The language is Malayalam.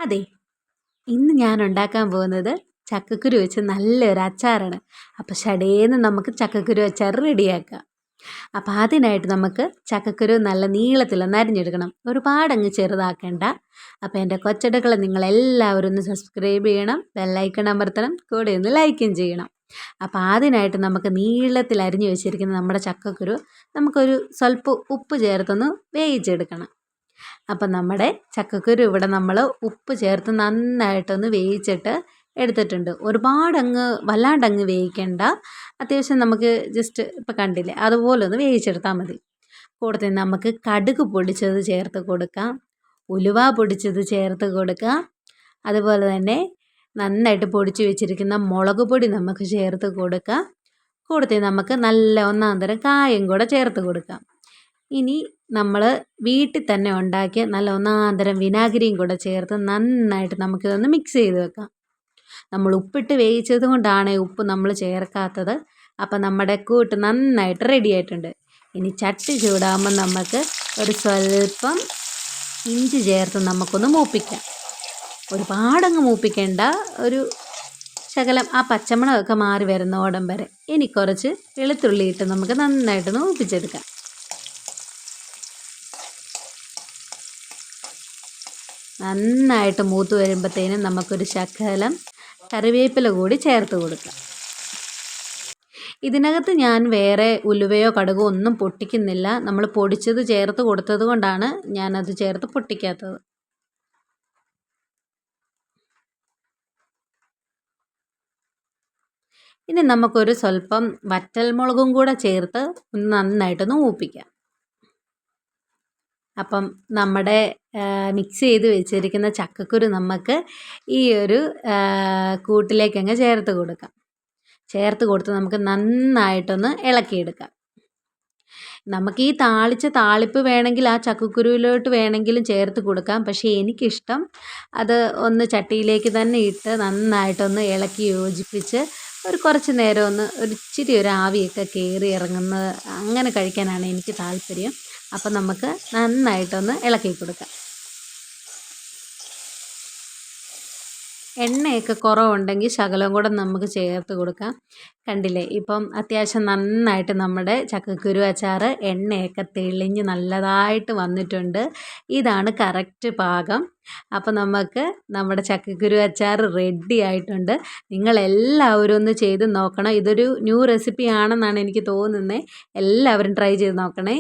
അതെ, ഇന്ന് ഞാൻ ഉണ്ടാക്കാൻ പോകുന്നത് ചക്കക്കുരു വെച്ച് നല്ലൊരു അച്ചാറാണ്. അപ്പോൾ ശടേന്ന് നമുക്ക് ചക്കക്കുരു അച്ചാർ റെഡിയാക്കാം. അപ്പോൾ അതിനായിട്ട് നമുക്ക് ചക്കക്കുരു നല്ല നീളത്തിലൊന്ന് അരിഞ്ഞെടുക്കണം. ഒരുപാടങ്ങ് ചെറുതാക്കേണ്ട. അപ്പോൾ എൻ്റെ കൊച്ചടുക്കള നിങ്ങളെല്ലാവരും ഒന്ന് സബ്സ്ക്രൈബ് ചെയ്യണം, ബെല്ലൈക്കൺ അമർത്തണം, കൂടെ ഒന്ന് ലൈക്കും ചെയ്യണം. അപ്പോൾ അതിനായിട്ട് നമുക്ക് നീളത്തിൽ അരിഞ്ഞു വെച്ചിരിക്കുന്ന നമ്മുടെ ചക്കക്കുരു നമുക്കൊരു സ്വല്പം ഉപ്പ് ചേർത്തൊന്ന് വേവിച്ചെടുക്കണം. അപ്പം നമ്മുടെ ചക്കക്കുരു ഇവിടെ നമ്മൾ ഉപ്പ് ചേർത്ത് നന്നായിട്ടൊന്ന് വേവിച്ചിട്ട് എടുത്തിട്ടുണ്ട്. ഒരുപാടങ്ങ് വല്ലാണ്ടങ്ങ് വേവിക്കണ്ട. അത്യാവശ്യം നമുക്ക് ജസ്റ്റ് ഇപ്പം കണ്ടില്ലേ അതുപോലെ ഒന്ന് വേവിച്ചെടുത്താൽ മതി. കൂടത്തിൽ നമുക്ക് കടുക് പൊടിച്ചത് ചേർത്ത് കൊടുക്കാം, ഉലുവ പൊടിച്ചത് ചേർത്ത് കൊടുക്കാം. അതുപോലെ തന്നെ നന്നായിട്ട് പൊടിച്ച് വെച്ചിരിക്കുന്ന മുളക് പൊടി നമുക്ക് ചേർത്ത് കൊടുക്കാം. കൂടത്തിൽ നമുക്ക് നല്ല ഒന്നാം തരം കായം കൂടെ ചേർത്ത് കൊടുക്കാം. ഇനി നമ്മൾ വീട്ടിൽ തന്നെ ഉണ്ടാക്കിയ നല്ല ഒന്നാന്തരം വിനാഗിരിയും കൂടെ ചേർത്ത് നന്നായിട്ട് നമുക്കിതൊന്ന് മിക്സ് ചെയ്ത് വെക്കാം. നമ്മൾ ഉപ്പിട്ട് വേവിച്ചത് കൊണ്ടാണ് ഉപ്പ് നമ്മൾ ചേർക്കാത്തത്. അപ്പം നമ്മുടെ കൂട്ട് നന്നായിട്ട് റെഡി ആയിട്ടുണ്ട്. ഇനി ചട്ടി ചൂടാകുമ്പോൾ നമുക്ക് ഒരു സ്വല്പം ഇഞ്ചി ചേർത്ത് നമുക്കൊന്ന് മൂപ്പിക്കാം. ഒരുപാടങ്ങ് മൂപ്പിക്കേണ്ട, ഒരു ശകലം ആ പച്ചമണമൊക്കെ മാറി വരുന്നോടം വരെ. ഇനി കുറച്ച് വെളുത്തുള്ളി ഇട്ട് നമുക്ക് നന്നായിട്ടൊന്ന് മൂപ്പിച്ചെടുക്കാം. നന്നായിട്ട് മൂത്ത് വരുമ്പോഴത്തേനും നമുക്കൊരു ശകലം കറിവേപ്പില കൂടി ചേർത്ത് കൊടുക്കാം. ഇതിനകത്ത് ഞാൻ വേറെ ഉലുവയോ കടുകോ ഒന്നും പൊട്ടിക്കുന്നില്ല. നമ്മൾ പൊടിച്ചത് ചേർത്ത് കൊടുത്തത് കൊണ്ടാണ് ഞാനത് ചേർത്ത് പൊട്ടിക്കാത്തത്. ഇനി നമുക്കൊരു സ്വല്പം വറ്റൽമുളകും കൂടെ ചേർത്ത് നന്നായിട്ടൊന്ന് മൂപ്പിക്കാം. അപ്പം നമ്മുടെ മിക്സ് ചെയ്ത് വെച്ചിരിക്കുന്ന ചക്കക്കുരു നമുക്ക് ഈ ഒരു കൂട്ടിലേക്കങ്ങ് ചേർത്ത് കൊടുക്കാം. ചേർത്ത് കൊടുത്ത് നമുക്ക് നന്നായിട്ടൊന്ന് ഇളക്കിയെടുക്കാം. നമുക്ക് ഈ താളിച്ച താളിപ്പ് വേണമെങ്കിൽ ആ ചക്കക്കുരുവിലോട്ട് വേണമെങ്കിലും ചേർത്ത് കൊടുക്കാം. പക്ഷേ എനിക്കിഷ്ടം അത് ഒന്ന് ചട്ടിയിലേക്ക് തന്നെ ഇട്ട് നന്നായിട്ടൊന്ന് ഇളക്കി യോജിപ്പിച്ച് ഒരു കുറച്ച് നേരം ഒന്ന് ഇച്ചിരി ഒരു ആവിയൊക്കെ കയറി ഇറങ്ങുന്നത് അങ്ങനെ കഴിക്കാനാണ് എനിക്ക് താല്പര്യം. അപ്പം നമുക്ക് നന്നായിട്ടൊന്ന് ഇളക്കി കൊടുക്കാം. എണ്ണയൊക്കെ കുറവുണ്ടെങ്കിൽ ശകലം കൂടെ നമുക്ക് ചേർത്ത് കൊടുക്കാം. കണ്ടില്ലേ, ഇപ്പം അത്യാവശ്യം നന്നായിട്ട് നമ്മുടെ ചക്കക്കുരു അച്ചാർ എണ്ണയൊക്കെ തെളിഞ്ഞ് നല്ലതായിട്ട് വന്നിട്ടുണ്ട്. ഇതാണ് കറക്റ്റ് പാകം. അപ്പോൾ നമുക്ക് നമ്മുടെ ചക്കക്കുരു അച്ചാർ റെഡി ആയിട്ടുണ്ട്. നിങ്ങളെല്ലാവരും ഒന്ന് ചെയ്ത് നോക്കണം. ഇതൊരു ന്യൂ റെസിപ്പി ആണെന്നാണ് എനിക്ക് തോന്നുന്നത്. എല്ലാവരും ട്രൈ ചെയ്ത് നോക്കണേ.